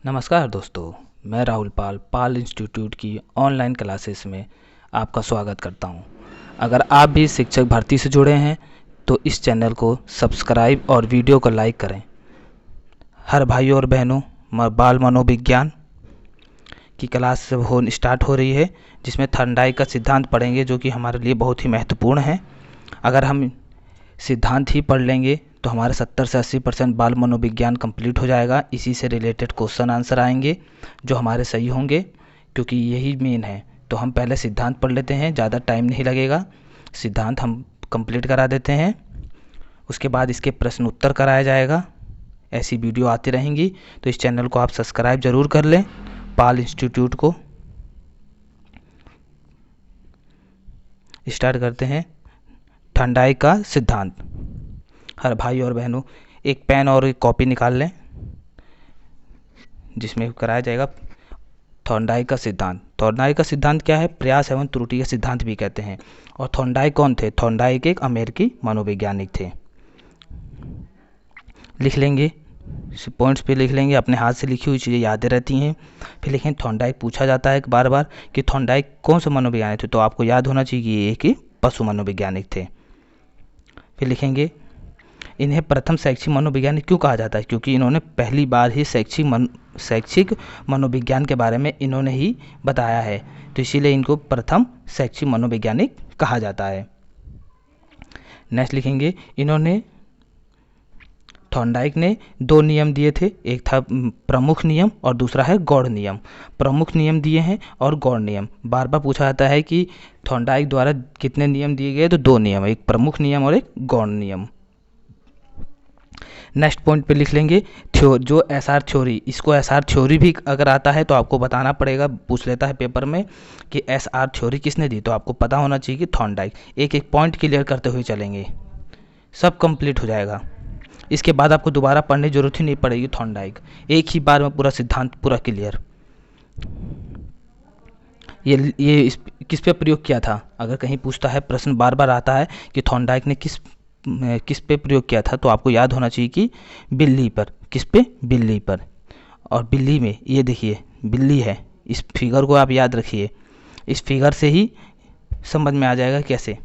नमस्कार दोस्तों, मैं राहुल पाल इंस्टीट्यूट की ऑनलाइन क्लासेस में आपका स्वागत करता हूं। अगर आप भी शिक्षक भर्ती से जुड़े हैं तो इस चैनल को सब्सक्राइब और वीडियो को लाइक करें। हर भाइयों और बहनों, बाल मनोविज्ञान की क्लास स्टार्ट हो रही है, जिसमें थॉर्नडाइक का सिद्धांत पढ़ेंगे, जो कि हमारे लिए बहुत ही महत्वपूर्ण है। अगर हम सिद्धांत ही पढ़ लेंगे तो हमारे 70 से 80% बाल मनोविज्ञान कंप्लीट हो जाएगा। इसी से रिलेटेड क्वेश्चन आंसर आएंगे जो हमारे सही होंगे, क्योंकि यही मेन है। तो हम पहले सिद्धांत पढ़ लेते हैं, ज़्यादा टाइम नहीं लगेगा। सिद्धांत हम कंप्लीट करा देते हैं, उसके बाद इसके प्रश्न उत्तर कराया जाएगा। ऐसी वीडियो आती रहेंगी, तो इस चैनल को आप सब्सक्राइब ज़रूर कर लें, पाल इंस्टीट्यूट को। स्टार्ट करते हैं। थॉर्नडाइक का सिद्धांत। हर भाई और बहनों एक पेन और एक कॉपी निकाल लें, जिसमें कराया जाएगा थॉर्नडाइक का सिद्धांत। थॉर्नडाइक का सिद्धांत क्या है? प्रयास एवं त्रुटि का सिद्धांत भी कहते हैं। और थॉर्नडाइक कौन थे? थॉर्नडाइक एक अमेरिकी मनोवैज्ञानिक थे। लिख लेंगे, पॉइंट्स पे लिख लेंगे। अपने हाथ से लिखी हुई चीज़ें यादें रहती हैं। फिर लिखें थॉर्नडाइक। पूछा जाता है बार बार कि थॉर्नडाइक कौन से मनोवैज्ञानिक थे, तो आपको याद होना चाहिए कि ये एक ही पशु मनोवैज्ञानिक थे। फिर लिखेंगे इन्हें प्रथम शैक्षिक मनोविज्ञानी क्यों कहा जाता है? क्योंकि इन्होंने पहली बार ही शैक्षिक मनोविज्ञान के बारे में इन्होंने ही बताया है, तो इसीलिए इनको प्रथम शैक्षिक मनोवैज्ञानिक कहा जाता है। नेक्स्ट लिखेंगे, इन्होंने थॉर्नडाइक ने 2 नियम दिए थे, एक था प्रमुख नियम और दूसरा है गौड़ नियम। प्रमुख नियम दिए हैं और गौड़ नियम। बार बार पूछा जाता है कि थॉर्नडाइक द्वारा कितने नियम दिए गए, तो 2 नियम, एक प्रमुख नियम और एक गौड़ नियम। नेक्स्ट पॉइंट पे लिख लेंगे जो एसआर थ्योरी। इसको एसआर थ्योरी भी अगर आता है तो आपको बताना पड़ेगा, पूछ लेता है पेपर में कि एसआर थ्योरी किसने दी, तो आपको पता होना चाहिए कि थॉर्नडाइक। एक एक पॉइंट क्लियर करते हुए चलेंगे, सब कंप्लीट हो जाएगा। इसके बाद आपको दोबारा पढ़ने की जरूरत ही नहीं पड़ेगी थॉर्नडाइक, एक ही बार में पूरा सिद्धांत पूरा क्लियर। ये किस पे प्रयोग किया था? अगर कहीं पूछता है, प्रश्न बार बार आता है कि थॉर्नडाइक ने किस पे प्रयोग किया था, तो आपको याद होना चाहिए कि बिल्ली पर। किस पे? बिल्ली पर। और बिल्ली में ये देखिए बिल्ली है, इस फिगर को आप याद रखिए। इस फिगर से ही समझ में आ जाएगा कैसे।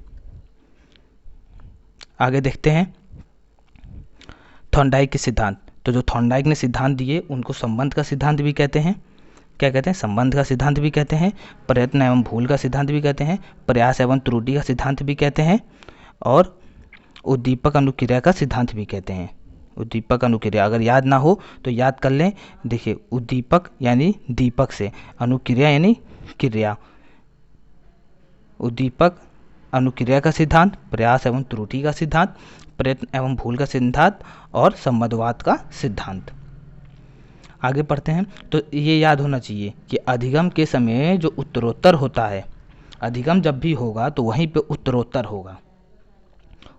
आगे देखते हैं थॉर्नडाइक के सिद्धांत। तो जो थॉर्नडाइक ने सिद्धांत दिए उनको संबंध का सिद्धांत भी कहते हैं। क्या कहते हैं? संबंध का सिद्धांत भी कहते हैं, प्रयत्न एवं भूल का सिद्धांत भी कहते हैं, प्रयास एवं त्रुटि का सिद्धांत भी कहते हैं, और उद्दीपक अनुक्रिया का सिद्धांत भी कहते हैं। उद्दीपक अनुक्रिया अगर याद ना हो तो याद कर लें। देखिए, उद्दीपक यानी दीपक से, अनुक्रिया यानी क्रिया। उद्दीपक अनुक्रिया का सिद्धांत, प्रयास एवं त्रुटि का सिद्धांत, प्रयत्न एवं भूल का सिद्धांत, और संबंधवाद का सिद्धांत। आगे पढ़ते हैं। तो ये याद होना चाहिए कि अधिगम के समय जो उत्तरोत्तर होता है, अधिगम जब भी होगा तो वहीं पे उत्तरोत्तर होगा,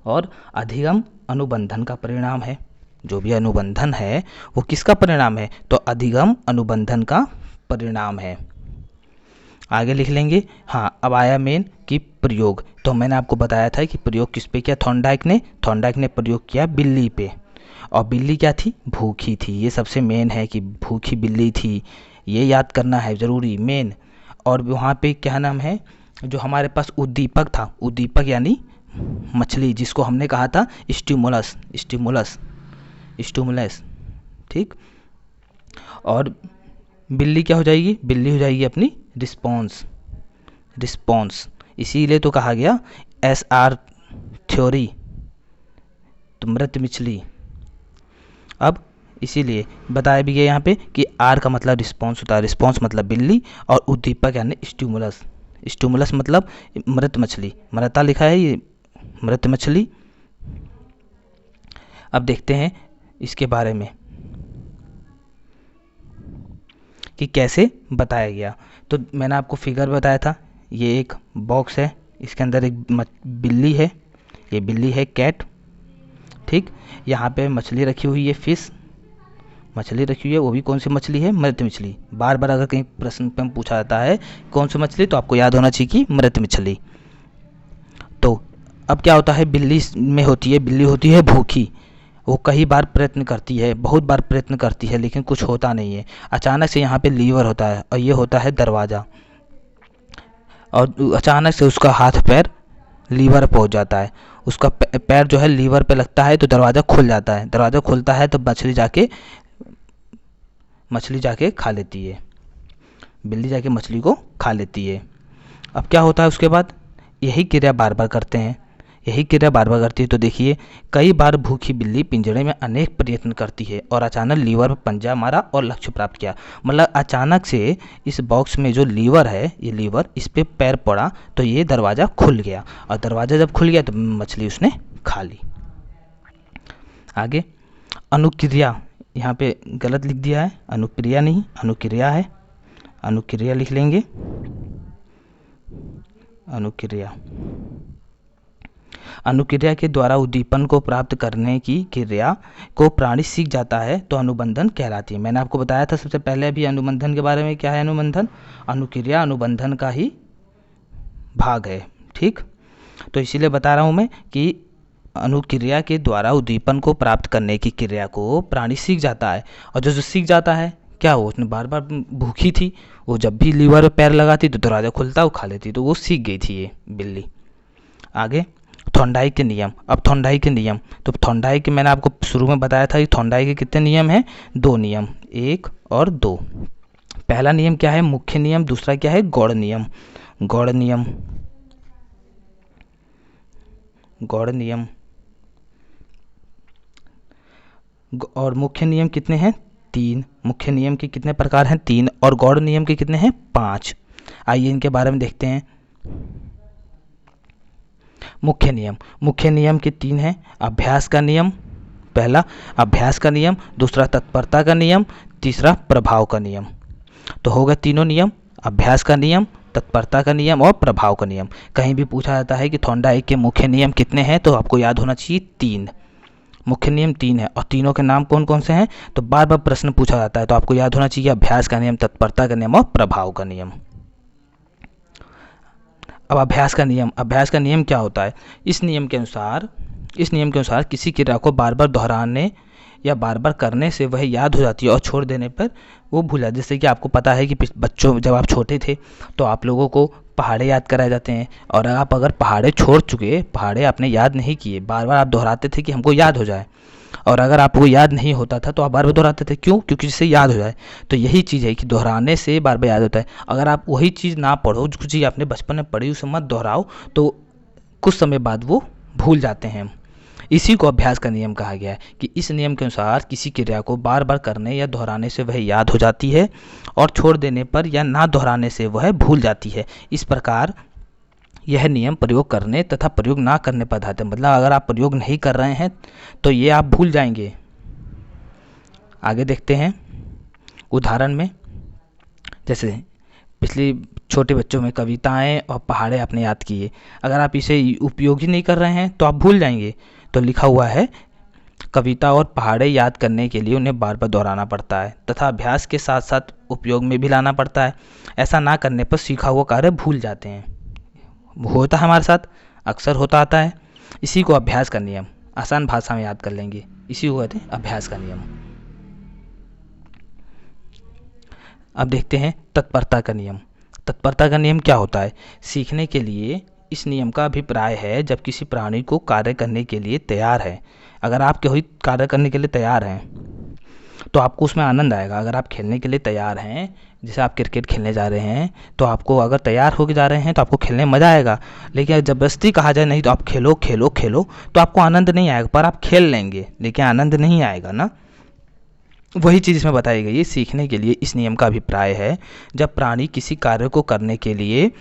और अधिगम अनुबंधन का परिणाम है। जो भी अनुबंधन है वो किसका परिणाम है? तो अधिगम अनुबंधन का परिणाम है। आगे लिख लेंगे। हाँ, अब आया मेन कि प्रयोग। तो मैंने आपको बताया था कि प्रयोग किस पे किया थॉर्नडाइक ने? थॉर्नडाइक ने प्रयोग किया बिल्ली पे। और बिल्ली क्या थी? भूखी थी। ये सबसे मेन है कि भूखी बिल्ली थी, ये याद करना है ज़रूरी, मेन। और वहाँ पे क्या नाम है, जो हमारे पास उद्दीपक था, उद्दीपक यानी मछली, जिसको हमने कहा था स्टिमुलस, ठीक। और बिल्ली क्या हो जाएगी? बिल्ली हो जाएगी अपनी रिस्पॉन्स। इसीलिए तो कहा गया एसआर थ्योरी, तो मृत मछली। अब इसीलिए बताया भी गया यहाँ पे कि आर का मतलब रिस्पॉन्स होता है, रिस्पॉन्स मतलब बिल्ली, और उद्दीपक यानी स्टिमुलस मतलब मृत मछली, मृता लिखा है, ये मृत मछली। अब देखते हैं इसके बारे में कि कैसे बताया गया। तो मैंने आपको फिगर बताया था, ये एक बॉक्स है, इसके अंदर एक बिल्ली है, ये बिल्ली है कैट, ठीक। यहाँ पे मछली रखी हुई है, फिश मछली रखी हुई है, वो भी कौन सी मछली है? मृत मछली। बार बार अगर कहीं प्रश्न पे पूछा जाता है कौन सी मछली, तो आपको याद होना चाहिए कि मृत मछली। तो अब क्या होता है, बिल्ली में होती है, बिल्ली होती है भूखी। वो कई बार प्रयत्न करती है, बहुत बार प्रयत्न करती है, लेकिन कुछ होता नहीं है। अचानक से यहाँ पे लीवर होता है और ये होता है दरवाज़ा, और अचानक से उसका हाथ पैर लीवर पहुंच जाता है, उसका पैर जो है लीवर पे लगता है तो दरवाज़ा खुल जाता है। दरवाज़ा खुलता है तो मछली जाके खा लेती है, बिल्ली जाके मछली को खा लेती है। अब क्या होता है उसके बाद, यही क्रिया बार बार करते हैं, यही क्रिया बार बार करती है। तो देखिए, कई बार भूखी बिल्ली पिंजरे में अनेक प्रयत्न करती है और अचानक लीवर पर पंजा मारा और लक्ष्य प्राप्त किया। मतलब अचानक से इस बॉक्स में जो लीवर है, ये लीवर इस पे पैर पड़ा तो ये दरवाज़ा खुल गया, और दरवाज़ा जब खुल गया तो मछली उसने खा ली। आगे अनुक्रिया, यहाँ पे गलत लिख दिया है, अनुक्रिया नहीं अनुक्रिया है, अनुक्रिया लिख लेंगे। अनुक्रिया के द्वारा उद्दीपन को प्राप्त करने की क्रिया को प्राणी सीख जाता है तो अनुबंधन कहलाती है। मैंने आपको बताया था सबसे पहले भी अनुबंधन के बारे में। क्या है अनुबंधन? अनुक्रिया अनुबंधन का ही भाग है, ठीक। तो इसीलिए बता रहा हूँ मैं कि अनुक्रिया के द्वारा उद्दीपन को प्राप्त करने की क्रिया को प्राणी सीख जाता है, और जो सीख जाता है क्या, वो उसने बार बार भूखी थी, वो जब भी लीवर पर पैर लगाती तो दरवाज़ा खुलता, वो खा लेती, तो वो सीख गई थी ये बिल्ली। आगे थॉर्नडाइक के नियम। अब थॉर्नडाइक के नियम, तो थॉर्नडाइक के मैंने आपको शुरू में बताया था कि थॉर्नडाइक के कितने नियम हैं? 2 नियम, 1 और 2। पहला नियम क्या है? मुख्य नियम। दूसरा क्या है? गौड़ नियम। गौड़ नियम, गौड़ नियम। और मुख्य नियम कितने हैं? 3। मुख्य नियम के कितने प्रकार हैं? 3। और गौड़ नियम के कितने हैं? 5। आइए इनके बारे में देखते हैं। मुख्य नियम, मुख्य नियम के 3 हैं। अभ्यास का नियम, पहला अभ्यास का नियम, दूसरा तत्परता का नियम, तीसरा प्रभाव का नियम। तो हो गए तीनों नियम, अभ्यास का नियम, तत्परता का नियम और प्रभाव का नियम। कहीं भी पूछा जाता है कि थॉर्नडाइक के मुख्य नियम कितने हैं, तो आपको याद होना चाहिए 3। मुख्य नियम 3 है, और तीनों के नाम कौन कौन से हैं? तो बार बार प्रश्न पूछा जाता है, तो आपको याद होना चाहिए अभ्यास का नियम, तत्परता का नियम और प्रभाव का नियम। अब अभ्यास का नियम, अभ्यास का नियम क्या होता है? इस नियम के अनुसार किसी क्रिया को बार बार दोहराने या बार बार करने से वह याद हो जाती है, और छोड़ देने पर वो भूल जाती है। जैसे कि आपको पता है कि बच्चों, जब आप छोटे थे तो आप लोगों को पहाड़े याद कराए जाते हैं, और आप अगर पहाड़े छोड़ चुके, पहाड़े आपने याद नहीं किए, बार बार आप दोहराते थे कि हमको याद हो जाए, और अगर आपको याद नहीं होता था तो आप बार बार दोहराते थे। क्यों? क्योंकि जिससे याद हो जाए। तो यही चीज़ है कि दोहराने से बार बार याद होता है। अगर आप वही चीज़ ना पढ़ो, जो चीज़ आपने बचपन में पढ़ी उसे मत दोहराओ, तो कुछ समय बाद वो भूल जाते हैं। इसी को अभ्यास का नियम कहा गया है कि इस नियम के अनुसार किसी क्रिया को बार बार करने या दोहराने से वह याद हो जाती है, और छोड़ देने पर या ना दोहराने से वह भूल जाती है। इस प्रकार यह नियम प्रयोग करने तथा प्रयोग ना करने पर आधारित है। मतलब अगर आप प्रयोग नहीं कर रहे हैं तो ये आप भूल जाएंगे। आगे देखते हैं उदाहरण में, जैसे पिछले छोटे बच्चों में कविताएं और पहाड़े आपने याद किए, अगर आप इसे उपयोग ही नहीं कर रहे हैं तो आप भूल जाएंगे। तो लिखा हुआ है, कविता और पहाड़े याद करने के लिए उन्हें बार बार दोहराना पड़ता है तथा अभ्यास के साथ साथ उपयोग में भी लाना पड़ता है। ऐसा ना करने पर सीखा हुआ कार्य भूल जाते हैं। होता है हमारे साथ, अक्सर होता आता है। इसी को अभ्यास का नियम, आसान भाषा में याद कर लेंगे, इसी को कहते हैं अभ्यास का नियम। अब देखते हैं तत्परता का नियम। तत्परता का नियम क्या होता है? सीखने के लिए इस नियम का अभिप्राय है जब किसी प्राणी को कार्य करने के लिए तैयार है। अगर आप कोई कार्य करने के लिए तैयार हैं तो आपको उसमें आनंद आएगा। अगर आप खेलने के लिए तैयार हैं, जैसे आप क्रिकेट खेलने जा रहे हैं, तो आपको अगर तैयार होकर जा रहे हैं तो आपको खेलने में मज़ा आएगा। लेकिन ज़बरदस्ती कहा जाए नहीं तो आप खेलो खेलो खेलो, तो आपको आनंद नहीं आएगा। पर आप खेल लेंगे लेकिन आनंद नहीं आएगा ना। वही चीज़ इसमें बताई गई है। सीखने के लिए इस नियम का अभिप्राय है जब प्राणी किसी कार्य को करने के लिए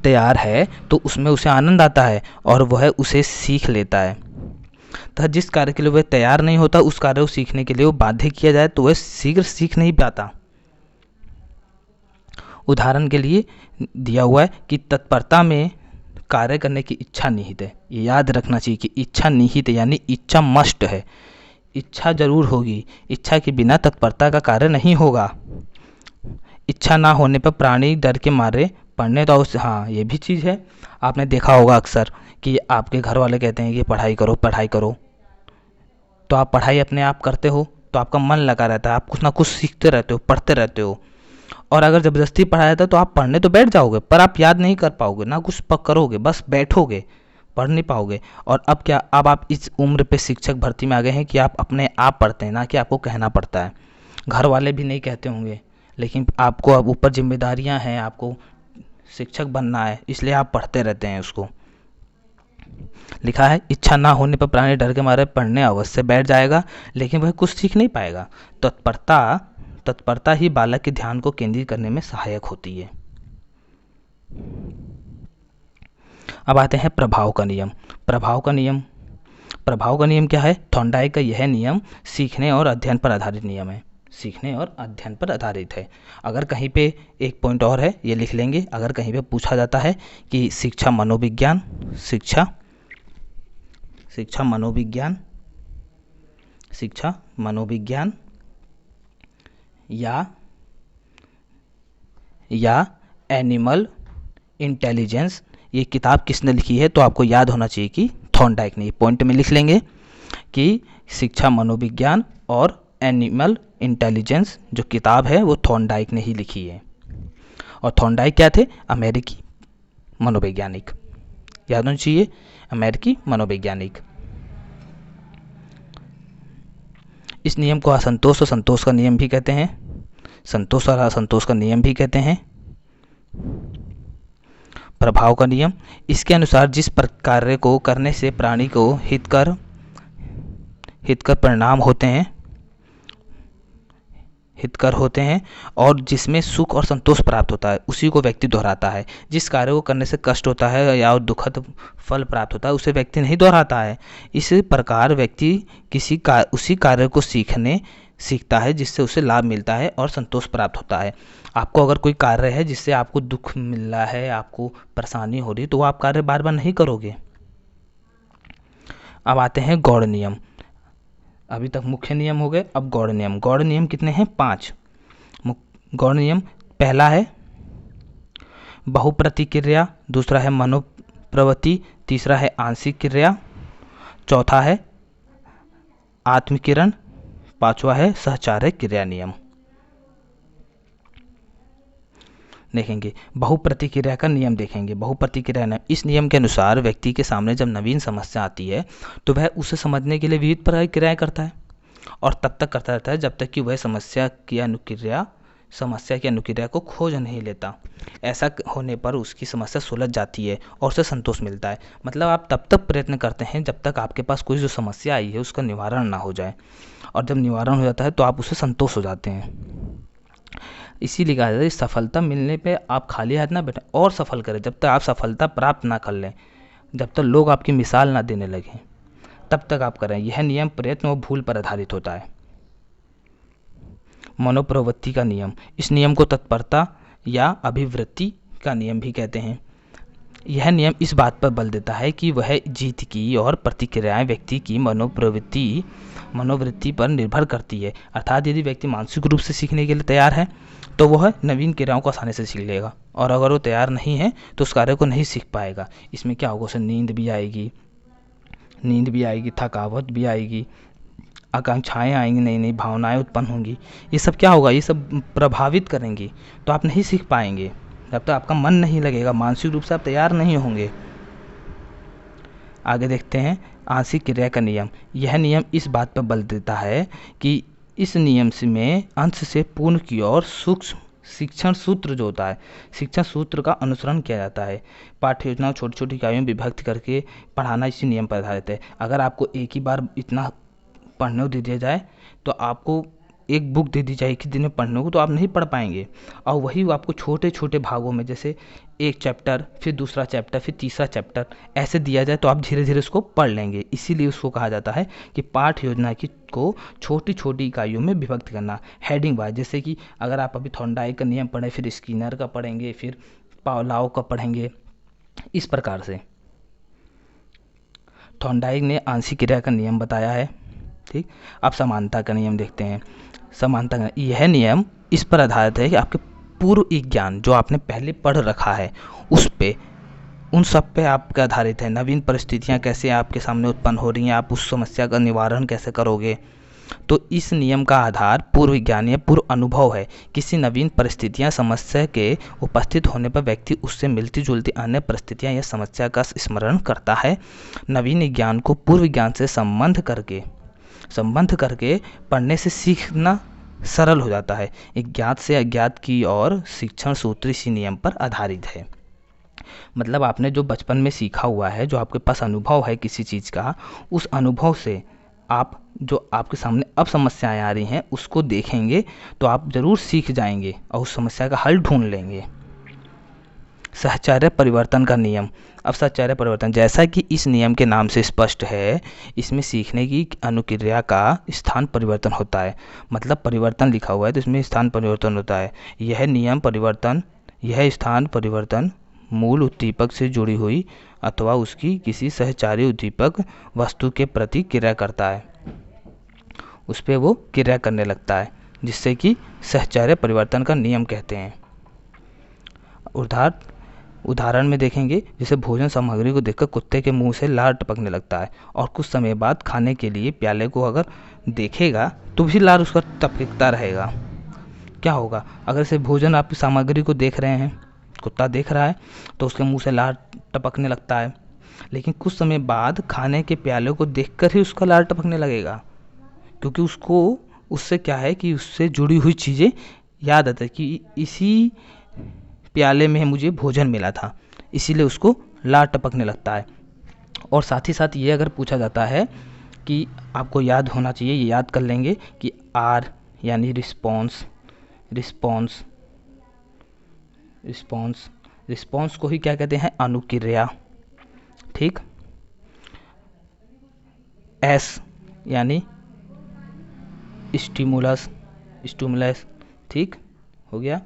तैयार है तो उसमें उसे आनंद आता है और वह उसे सीख लेता है, तथा जिस कार्य के लिए वह तैयार नहीं होता, उस कार्य को सीखने के लिए वो बाध्य किया जाए तो वह शीघ्र सीख नहीं पाता। उदाहरण के लिए दिया हुआ है कि तत्परता में कार्य करने की इच्छा निहित है। ये याद रखना चाहिए कि इच्छा निहित है, यानी इच्छा मस्ट है। इच्छा जरूर होगी, इच्छा के बिना तत्परता का कार्य नहीं होगा। इच्छा ना होने पर प्राणी डर के मारे पढ़ने तो हाँ, ये भी चीज़ है। आपने देखा होगा अक्सर कि आपके घर वाले कहते हैं कि पढ़ाई करो पढ़ाई करो, तो आप पढ़ाई अपने आप करते हो तो आपका मन लगा रहता है, आप कुछ ना कुछ सीखते रहते हो, पढ़ते रहते हो। और अगर ज़बरदस्ती पढ़ाया जाता है तो आप पढ़ने तो बैठ जाओगे पर आप याद नहीं कर पाओगे, ना कुछ करोगे, बस बैठोगे, पढ़ नहीं पाओगे। और अब क्या, अब आप इस उम्र पे शिक्षक भर्ती में आ गए हैं कि आप अपने आप पढ़ते हैं, ना कि आपको कहना पड़ता है। घर वाले भी नहीं कहते होंगे, लेकिन आपको अब ऊपर जिम्मेदारियां हैं, आपको शिक्षक बनना है, इसलिए आप पढ़ते रहते हैं उसको। लिखा है, इच्छा ना होने पर प्राणी डर के मारे पढ़ने अवश्य बैठ जाएगा, लेकिन वह कुछ सीख नहीं पाएगा। तत्परता तत्परता ही बालक के ध्यान को केंद्रित करने में सहायक होती है। अब आते हैं प्रभाव का नियम। प्रभाव का नियम क्या है? थॉर्नडाइक का यह नियम सीखने और अध्ययन पर आधारित नियम है। सीखने और अध्ययन पर आधारित है। अगर कहीं पे एक पॉइंट और है, ये लिख लेंगे। अगर कहीं पे पूछा जाता है कि शिक्षा मनोविज्ञान या एनिमल इंटेलिजेंस, ये किताब किसने लिखी है, तो आपको याद होना चाहिए कि थॉर्नडाइक ने। पॉइंट में लिख लेंगे कि शिक्षा मनोविज्ञान और एनिमल इंटेलिजेंस जो किताब है वो थॉर्नडाइक ने ही लिखी है। और थॉर्नडाइक क्या थे? अमेरिकी मनोवैज्ञानिक। याद होना चाहिए, अमेरिकी मनोवैज्ञानिक। इस नियम को असंतोष और संतोष का नियम भी कहते हैं। संतोष और असंतोष का नियम भी कहते हैं। प्रभाव का नियम, इसके अनुसार जिस कार्य को करने से प्राणी को हितकर परिणाम होते हैं और जिसमें सुख और संतोष प्राप्त होता है, उसी को व्यक्ति दोहराता है। जिस कार्य को करने से कष्ट होता है या दुखद फल प्राप्त होता है, उसे व्यक्ति नहीं दोहराता है। इस प्रकार व्यक्ति उसी कार्य को सीखता है जिससे उसे लाभ मिलता है और संतोष प्राप्त होता है। आपको अगर कोई कार्य है जिससे आपको दुख मिल रहा है, आपको परेशानी हो रही है, तो वो आप कार्य बार बार नहीं करोगे। अब आते हैं गौड़ नियम। अभी तक मुख्य नियम हो गए, अब गौड़ नियम। गौड़ नियम कितने हैं? 5 गौड़ नियम। पहला है बहुप्रतिक्रिया, दूसरा है मनोप्रवृत्ति, तीसरा है आंशिक क्रिया, चौथा है आत्मकिरण, पांचवा है सहचार्य क्रिया नियम। देखेंगे बहुप्रतिक्रिया का नियम देखेंगे। बहुप्रतिक्रिया नियम, इस नियम के अनुसार व्यक्ति के सामने जब नवीन समस्या आती है तो वह उसे समझने के लिए विविध प्रकार की क्रियाएं करता है और तब तक करता रहता है जब तक कि वह समस्या की अनुक्रिया को खोज नहीं लेता। ऐसा होने पर उसकी समस्या सुलझ जाती है और उसे संतोष मिलता है। मतलब आप तब तक प्रयत्न करते हैं जब तक आपके पास कोई जो समस्या आई है उसका निवारण ना हो जाए, और जब निवारण हो जाता है तो आप उससे संतोष हो जाते हैं। इसीलिए कहा जाता है सफलता मिलने पे आप खाली हाथ ना बैठें और सफल करें। जब तक आप सफलता प्राप्त ना कर लें, जब तक लोग आपकी मिसाल ना देने लगें, तब तक आप करें। यह नियम प्रयत्न और भूल पर आधारित होता है। मनोप्रवृत्ति का नियम, इस नियम को तत्परता या अभिवृत्ति का नियम भी कहते हैं। यह नियम इस बात पर बल देता है कि वह जीत की और प्रतिक्रियाएं व्यक्ति की मनोवृत्ति पर निर्भर करती है। अर्थात यदि व्यक्ति मानसिक रूप से सीखने के लिए तैयार है तो वह नवीन क्रियाओं को आसानी से सीख लेगा, और अगर वो तैयार नहीं है तो उस कार्य को नहीं सीख पाएगा। इसमें क्या होगा, उसे नींद भी आएगी, थकावट भी आएगी, आकांक्षाएं आएंगी, नई नई भावनाएं उत्पन्न होंगी। ये सब क्या होगा, ये सब प्रभावित करेंगी, तो आप नहीं सीख पाएंगे। जब तक आपका मन नहीं लगेगा, मानसिक रूप से आप तैयार नहीं होंगे। आगे देखते हैं आंशिक क्रिया का नियम। यह नियम इस बात पर बल देता है कि इस नियम में अंश से पूर्ण की ओर सूक्ष्म शिक्षण सूत्र जो होता है, शिक्षण सूत्र का अनुसरण किया जाता है। पाठ्य योजना छोटी छोटी इकाइयों में विभक्त करके पढ़ाना इसी नियम पर आधारित है। अगर आपको एक ही बार इतना पढ़ने को दे दिया जाए, तो आपको एक बुक दे दी जाए कि दिन में पढ़ने को, तो आप नहीं पढ़ पाएंगे। और वही आपको छोटे छोटे भागों में, जैसे एक चैप्टर, फिर दूसरा चैप्टर, फिर तीसरा चैप्टर, ऐसे दिया जाए तो आप धीरे धीरे उसको पढ़ लेंगे। इसीलिए उसको कहा जाता है कि पाठ्य योजना को छोटी छोटी इकाइयों में विभक्त करना, हेडिंग वाइज। जैसे कि अगर आप अभी थॉर्नडाइक का नियम पढ़ें, फिर स्किनर का पढ़ेंगे, फिर पावलोव का पढ़ेंगे, इस प्रकार से। थॉर्नडाइक ने आंशिक क्रिया का नियम बताया है। ठीक, अब समानता का नियम देखते हैं। समानता का यह नियम इस पर आधारित है कि आपके पूर्व ज्ञान जो आपने पहले पढ़ रखा है, उस पे उन सब पे आपके आधारित है। नवीन परिस्थितियाँ कैसे आपके सामने उत्पन्न हो रही हैं, आप उस समस्या का निवारण कैसे करोगे। तो इस नियम का आधार पूर्व विज्ञान या पूर्व अनुभव है। किसी नवीन परिस्थितियाँ समस्या के उपस्थित होने पर व्यक्ति उससे मिलती जुलती अन्य परिस्थितियाँ या समस्या का स्मरण करता है। नवीन विज्ञान को पूर्व विज्ञान से संबंध करके पढ़ने से सीखना सरल हो जाता है। ज्ञात से अज्ञात की ओर शिक्षण सूत्र इसी नियम पर आधारित है। मतलब आपने जो बचपन में सीखा हुआ है, जो आपके पास अनुभव है किसी चीज़ का, उस अनुभव से आप जो आपके सामने अब समस्याएं आ रही हैं उसको देखेंगे तो आप ज़रूर सीख जाएंगे और उस समस्या का हल ढूंढ लेंगे। साहचर्य परिवर्तन का नियम। अब साहचर्य परिवर्तन, जैसा कि इस नियम के नाम से स्पष्ट है, इसमें सीखने की अनुक्रिया का स्थान परिवर्तन होता है। मतलब परिवर्तन लिखा हुआ है तो इसमें स्थान परिवर्तन होता है। यह स्थान परिवर्तन मूल उद्दीपक से जुड़ी हुई अथवा उसकी किसी सहचारी उद्दीपक वस्तु के प्रति क्रिया करता है, उस पर वो क्रिया करने लगता है, जिससे कि साहचर्य परिवर्तन का नियम कहते हैं। उदाहरण में देखेंगे, जैसे भोजन सामग्री को देखकर कुत्ते के मुंह से लार टपकने लगता है और कुछ समय बाद खाने के लिए प्याले को अगर देखेगा तो भी लार उसका टपकता रहेगा। क्या होगा अगर से भोजन आप सामग्री को देख रहे हैं, कुत्ता देख रहा है तो उसके मुंह से लार टपकने लगता है, लेकिन कुछ समय बाद खाने के प्याले को देखकर ही उसका लार टपकने लगेगा, क्योंकि उसको उससे क्या है कि उससे जुड़ी हुई चीज़ें याद आती है कि इसी प्याले में मुझे भोजन मिला था, इसीलिए उसको लार टपकने लगता है। और साथ ही साथ ये अगर पूछा जाता है कि आपको याद होना चाहिए, ये याद कर लेंगे कि आर यानी रिस्पॉन्स को ही क्या कहते हैं, अनुक्रिया। ठीक। एस यानी स्टिमुलस, ठीक हो गया।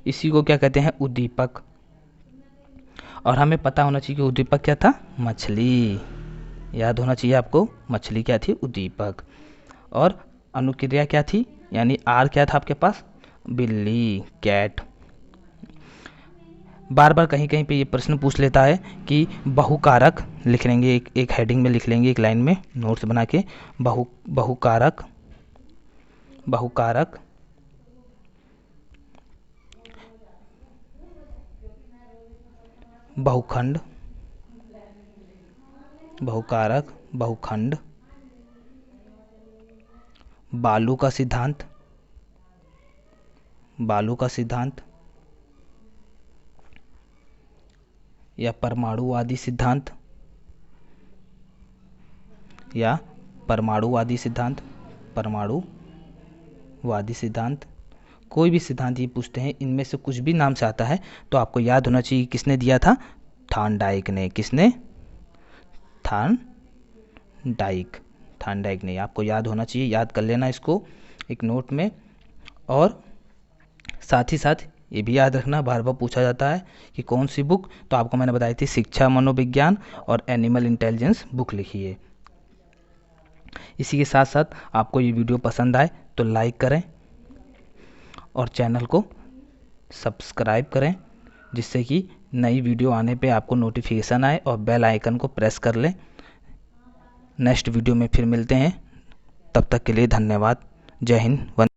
इसी को क्या कहते हैं, उद्दीपक। और हमें पता होना चाहिए कि उद्दीपक क्या था, मछली। याद होना चाहिए आपको, मछली क्या थी, उद्दीपक। और अनुक्रिया क्या थी, यानी आर क्या था आपके पास, बिल्ली, कैट। बार बार कहीं कहीं पे ये प्रश्न पूछ लेता है कि बहुकारक लिख लेंगे, एक हेडिंग में लिख लेंगे, एक लाइन में नोट्स बना के, बहुकारक, बहुखंड, बहुकारक, बहुखंड, बालू का सिद्धांत या परमाणुवादी सिद्धांत, कोई भी सिद्धांत ये पूछते हैं, इनमें से कुछ भी नाम से आता है तो आपको याद होना चाहिए किसने दिया था, थॉर्नडाइक ने। किसने, थॉर्नडाइक ने। आपको याद होना चाहिए, याद कर लेना इसको एक नोट में। और साथ ही साथ ये भी याद रखना, बार बार पूछा जाता है कि कौन सी बुक, तो आपको मैंने बताई थी शिक्षा मनोविज्ञान और एनिमल इंटेलिजेंस बुक लिखिए। इसी के साथ साथ आपको ये वीडियो पसंद आए तो लाइक करें और चैनल को सब्सक्राइब करें, जिससे कि नई वीडियो आने पे आपको नोटिफिकेशन आए, और बेल आइकन को प्रेस कर लें। नेक्स्ट वीडियो में फिर मिलते हैं, तब तक के लिए धन्यवाद। जय हिंद।